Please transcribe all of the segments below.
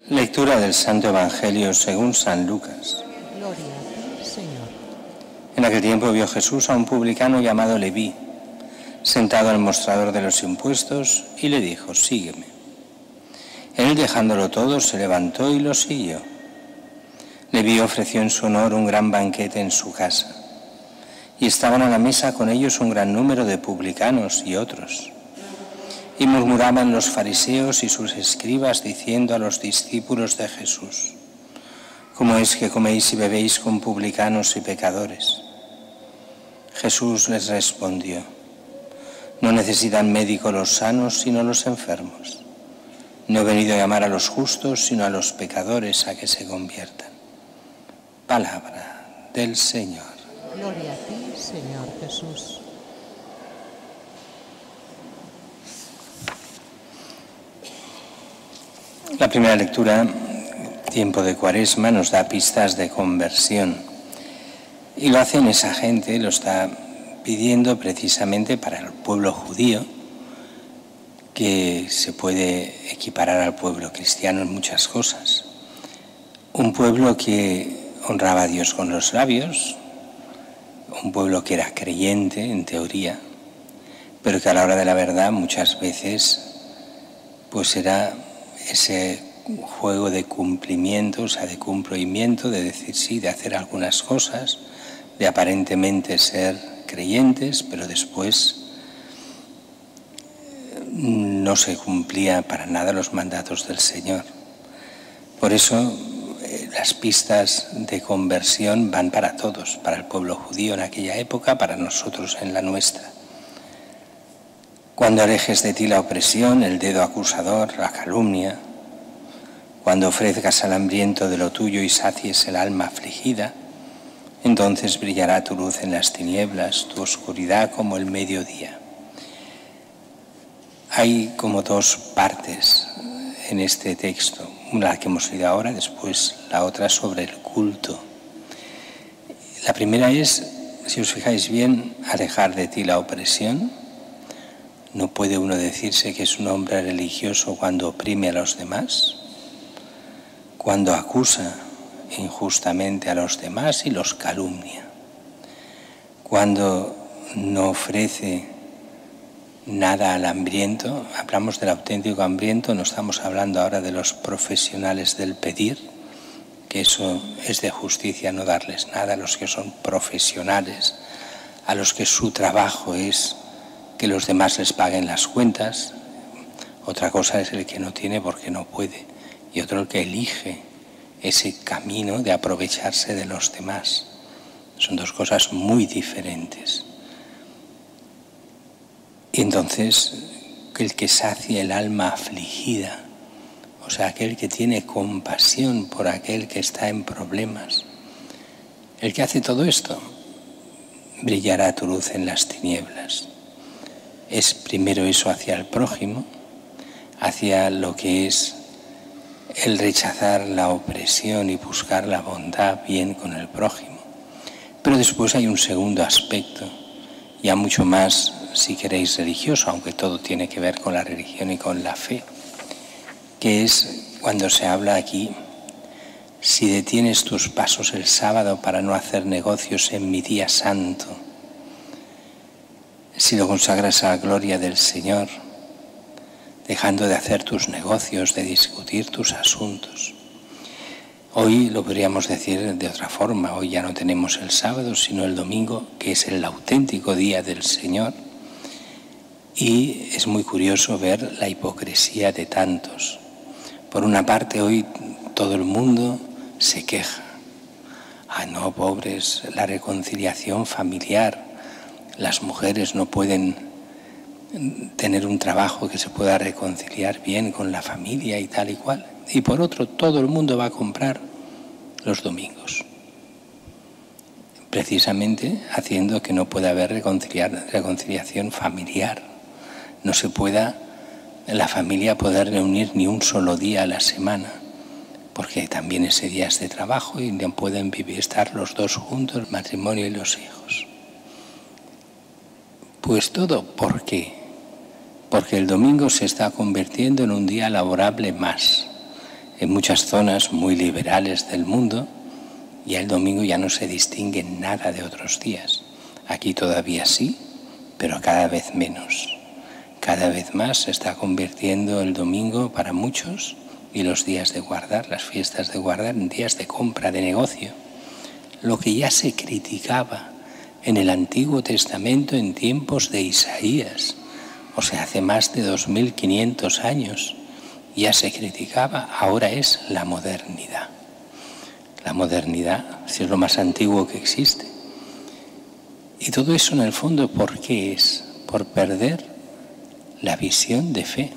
Lectura del Santo Evangelio según San Lucas. Gloria a ti, Señor. En aquel tiempo vio Jesús a un publicano llamado Leví, sentado al mostrador de los impuestos, y le dijo: sígueme. Él, dejándolo todo, se levantó y lo siguió. Leví ofreció en su honor un gran banquete en su casa, y estaban a la mesa con ellos un gran número de publicanos y otros. Y murmuraban los fariseos y sus escribas diciendo a los discípulos de Jesús: ¿cómo es que coméis y bebéis con publicanos y pecadores? Jesús les respondió: no necesitan médico los sanos, sino los enfermos. No he venido a llamar a los justos, sino a los pecadores a que se conviertan. Palabra del Señor. Gloria a ti, Señor Jesús. La primera lectura, tiempo de Cuaresma, nos da pistas de conversión. Y lo hacen esa gente, lo está pidiendo precisamente para el pueblo judío, que se puede equiparar al pueblo cristiano en muchas cosas. Un pueblo que honraba a Dios con los labios, un pueblo que era creyente en teoría, pero que a la hora de la verdad muchas veces pues era ese juego de cumplimiento, o sea, de cumplimiento, de decir sí, de hacer algunas cosas, de aparentemente ser creyentes, pero después no se cumplía para nada los mandatos del Señor. Por eso las pistas de conversión van para todos, para el pueblo judío en aquella época, para nosotros en la nuestra. Cuando alejes de ti la opresión, el dedo acusador, la calumnia, cuando ofrezcas al hambriento de lo tuyo y sacies el alma afligida, entonces brillará tu luz en las tinieblas, tu oscuridad como el mediodía. Hay como dos partes en este texto, una que hemos leído ahora, después la otra sobre el culto. La primera es, si os fijáis bien, alejar de ti la opresión. ¿No puede uno decirse que es un hombre religioso cuando oprime a los demás? Cuando acusa injustamente a los demás y los calumnia. Cuando no ofrece nada al hambriento. Hablamos del auténtico hambriento, no estamos hablando ahora de los profesionales del pedir, que eso es de justicia no darles nada a los que son profesionales, a los que su trabajo es que los demás les paguen las cuentas. Otra cosa es el que no tiene porque no puede, y otro el que elige ese camino de aprovecharse de los demás. Son dos cosas muy diferentes. Y entonces, el que sacia el alma afligida, o sea, aquel que tiene compasión por aquel que está en problemas, el que hace todo esto, brillará tu luz en las tinieblas. Es primero eso hacia el prójimo, hacia lo que es el rechazar la opresión y buscar la bondad bien con el prójimo. Pero después hay un segundo aspecto, ya mucho más, si queréis, religioso, aunque todo tiene que ver con la religión y con la fe, que es cuando se habla aquí: si detienes tus pasos el sábado para no hacer negocios en mi día santo, si lo consagras a la gloria del Señor, dejando de hacer tus negocios, de discutir tus asuntos. Hoy lo podríamos decir de otra forma, hoy ya no tenemos el sábado, sino el domingo, que es el auténtico día del Señor. Y es muy curioso ver la hipocresía de tantos. Por una parte, hoy todo el mundo se queja. Ah, no, pobres, la reconciliación familiar. Las mujeres no pueden tener un trabajo que se pueda reconciliar bien con la familia y tal y cual. Y por otro, todo el mundo va a comprar los domingos, precisamente haciendo que no pueda haber reconciliación familiar. No se pueda la familia poder reunir ni un solo día a la semana, porque también ese día es de trabajo y no pueden estar los dos juntos, el matrimonio y los hijos. Pues todo, ¿por qué? Porque el domingo se está convirtiendo en un día laborable más, En muchas zonas muy liberales del mundo, ya el domingo ya no se distingue en nada de otros días. Aquí todavía sí, pero cada vez menos. Cada vez más se está convirtiendo el domingo para muchos y los días de guardar, las fiestas de guardar, en días de compra, de negocio. Lo que ya se criticaba en el Antiguo Testamento en tiempos de Isaías, o sea, hace más de 2500 años, ya se criticaba, ahora es la modernidad. La modernidad, si es lo más antiguo que existe. Y todo eso en el fondo, ¿por qué es? Por perder la visión de fe.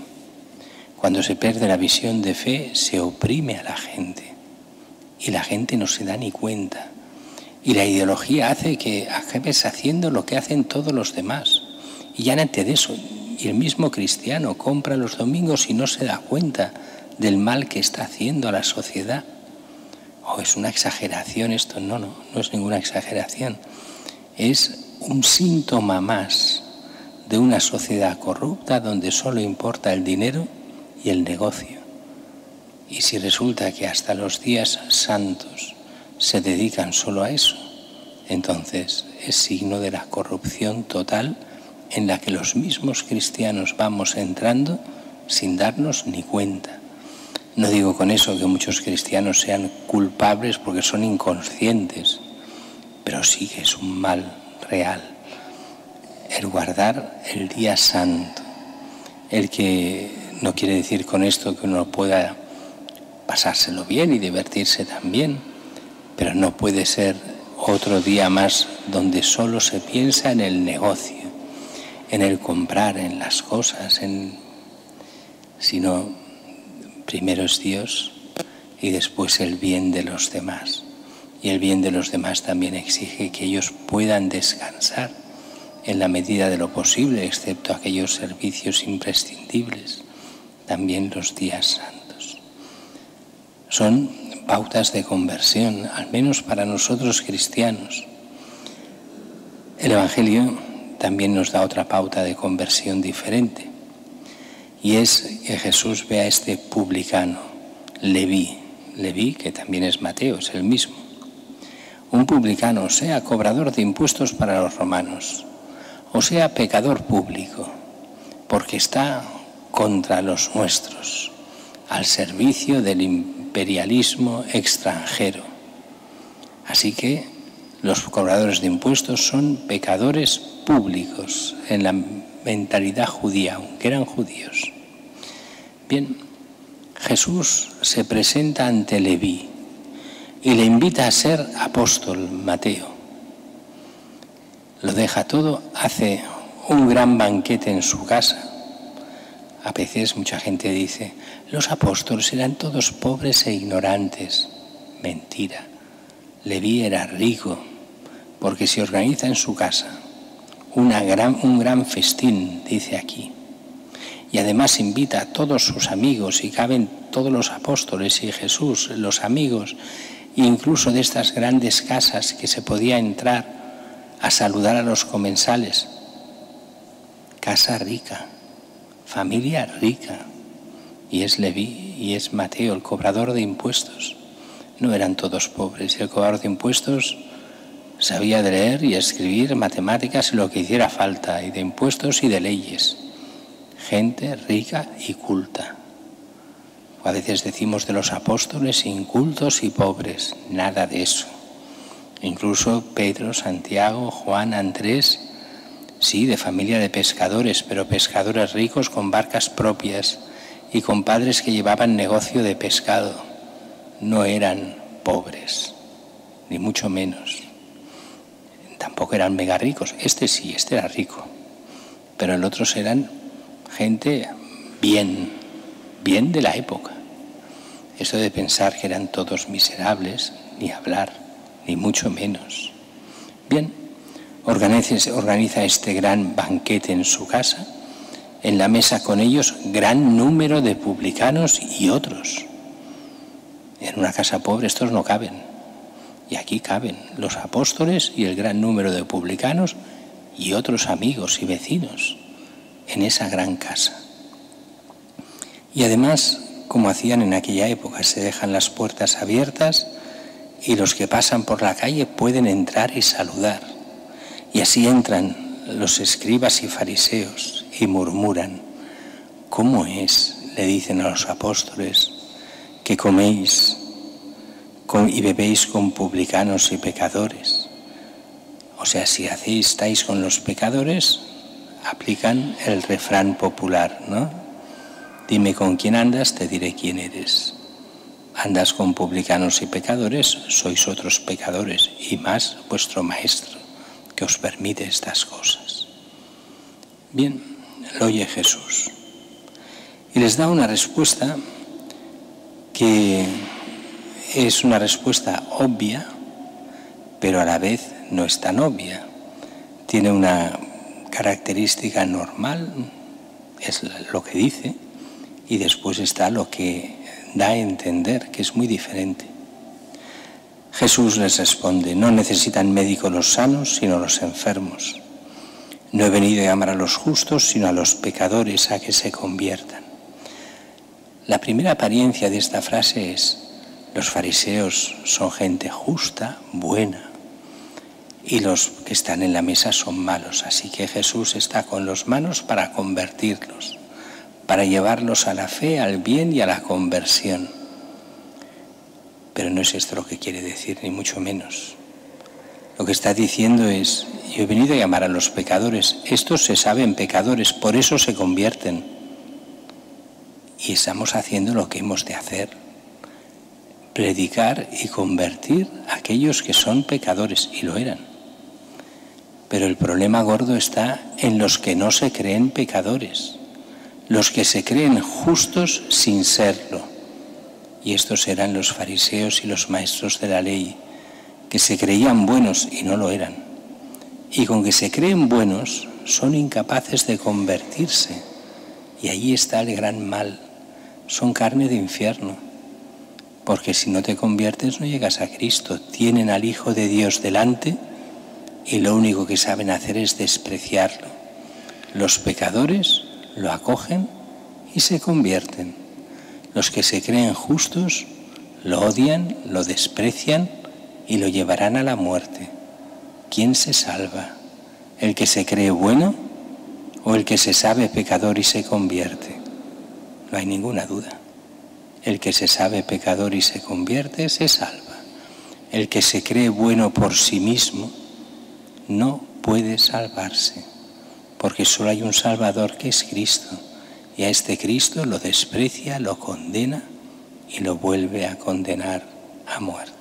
Cuando se pierde la visión de fe, se oprime a la gente. Y la gente no se da ni cuenta. Y la ideología hace que acabes haciendo lo que hacen todos los demás. Y ya antes de eso, y el mismo cristiano compra los domingos y no se da cuenta del mal que está haciendo a la sociedad. Oh, es una exageración esto. No es ninguna exageración. Es un síntoma más de una sociedad corrupta donde solo importa el dinero y el negocio. Y si resulta que hasta los días santos se dedican solo a eso, entonces es signo de la corrupción total en la que los mismos cristianos vamos entrando sin darnos ni cuenta. No digo con eso que muchos cristianos sean culpables porque son inconscientes, pero sí que es un mal real. El guardar el día santo, el que no quiere decir con esto que uno pueda pasárselo bien y divertirse también, pero no puede ser otro día más donde solo se piensa en el negocio, en el comprar, en las cosas, sino primero es Dios y después el bien de los demás. Y el bien de los demás también exige que ellos puedan descansar en la medida de lo posible, excepto aquellos servicios imprescindibles, también los días santos. Son pautas de conversión, al menos para nosotros cristianos. El Evangelio también nos da otra pauta de conversión diferente, y es que Jesús ve a este publicano, Leví, que también es Mateo, es el mismo. Un publicano, o sea, cobrador de impuestos para los romanos, o sea, pecador público, porque está contra los nuestros, al servicio del imperialismo extranjero. Así que los cobradores de impuestos son pecadores públicos en la mentalidad judía, aunque eran judíos. Bien, Jesús se presenta ante Leví y le invita a ser apóstol, Mateo. Lo deja todo, hace un gran banquete en su casa. A veces mucha gente dice, los apóstoles eran todos pobres e ignorantes. Mentira. Leví era rico, porque se organiza en su casa un gran festín, dice aquí. Y además invita a todos sus amigos, y caben todos los apóstoles y Jesús, los amigos, incluso de estas grandes casas que se podía entrar a saludar a los comensales. Casa rica, familia rica, y es Leví y es Mateo, el cobrador de impuestos. No eran todos pobres, y el cobrador de impuestos sabía de leer y escribir, matemáticas y lo que hiciera falta, y de impuestos y de leyes. Gente rica y culta. A veces decimos de los apóstoles incultos y pobres, nada de eso. Incluso Pedro, Santiago, Juan, Andrés, sí, de familia de pescadores, pero pescadores ricos con barcas propias y con padres que llevaban negocio de pescado. No eran pobres, ni mucho menos. Tampoco eran mega ricos. Este sí, este era rico. Pero los otros eran gente bien de la época. Eso de pensar que eran todos miserables, ni hablar, ni mucho menos. Bien, organiza este gran banquete en su casa. En la mesa con ellos, gran número de publicanos y otros. En una casa pobre estos no caben. Y aquí caben los apóstoles y el gran número de publicanos y otros amigos y vecinos en esa gran casa. Y además como hacían en aquella época, se dejan las puertas abiertas y los que pasan por la calle pueden entrar y saludar. Y así entran los escribas y fariseos y murmuran: ¿cómo es, le dicen a los apóstoles, que coméis y bebéis con publicanos y pecadores? O sea, si estáis con los pecadores, aplican el refrán popular, ¿no? Dime con quién andas, te diré quién eres. Andas con publicanos y pecadores, sois otros pecadores, y más vuestro maestro, que os permite estas cosas. Bien, lo oye Jesús y les da una respuesta que es una respuesta obvia, pero a la vez no es tan obvia. Tiene una característica normal, es lo que dice, y después está lo que da a entender, que es muy diferente. Jesús les responde: no necesitan médico los sanos, sino los enfermos. No he venido a llamar a los justos, sino a los pecadores a que se conviertan. La primera apariencia de esta frase es: los fariseos son gente justa, buena, y los que están en la mesa son malos. Así que Jesús está con los malos para convertirlos, para llevarlos a la fe, al bien y a la conversión. Pero no es esto lo que quiere decir, ni mucho menos. Lo que está diciendo es: yo he venido a llamar a los pecadores. Estos se saben pecadores, por eso se convierten. Y estamos haciendo lo que hemos de hacer: predicar y convertir a aquellos que son pecadores, y lo eran. Pero el problema gordo está en los que no se creen pecadores, los que se creen justos sin serlo. Y estos eran los fariseos y los maestros de la ley, que se creían buenos y no lo eran. Y con que se creen buenos, son incapaces de convertirse. Y ahí está el gran mal. Son carne de infierno. Porque si no te conviertes, no llegas a Cristo. Tienen al Hijo de Dios delante y lo único que saben hacer es despreciarlo. Los pecadores lo acogen y se convierten. Los que se creen justos lo odian, lo desprecian y lo llevarán a la muerte. ¿Quién se salva? ¿El que se cree bueno o el que se sabe pecador y se convierte? No hay ninguna duda. El que se sabe pecador y se convierte se salva. El que se cree bueno por sí mismo no puede salvarse, porque solo hay un Salvador, que es Cristo. Y a este Cristo lo desprecia, lo condena y lo vuelve a condenar a muerte.